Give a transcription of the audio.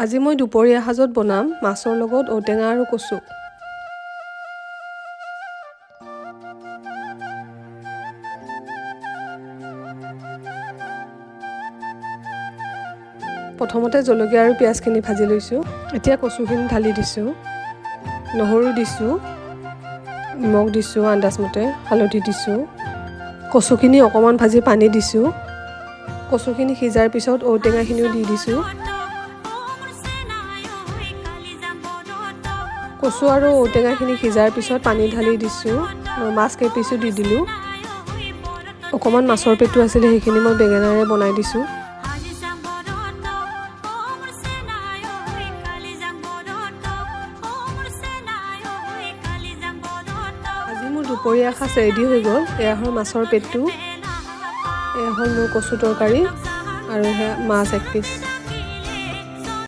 আজি মই দুপৰীয়া সাজত বনাম মাছৰ লগত ঔটেঙা আৰু কচু। প্ৰথমতে জলকীয়া আৰু পিঁয়াজখিনি ভাজি লৈছোঁ। এতিয়া কচুখিনি ঢালি দিছোঁ, নহৰু দিছোঁ, নিমখ দিছোঁ আন্দাজমতে, হালধি দিছোঁ। কচুখিনি অকণমান ভাজি পানী দিছোঁ। কচুখিনি সিজাৰ পিছত ঔটেঙাখিনিও দি দিছোঁ। কচু আৰু ঔটেঙাখিনি সিজাৰ পিছত পানী ঢালি দিছোঁ। মাছ কেইপিচো দি দিলোঁ। অকণমান মাছৰ পেটু আছিলে সেইখিনি মই বেঙেনাৰে বনাই দিছোঁ। আজি মোৰ দুপৰীয়া সাজ ৰেডি হৈ গ'ল। এয়া হ'ল মাছৰ পেটু, এয়া হ'ল মোৰ কচু তৰকাৰী আৰু সেয়া মাছ এক পিচ।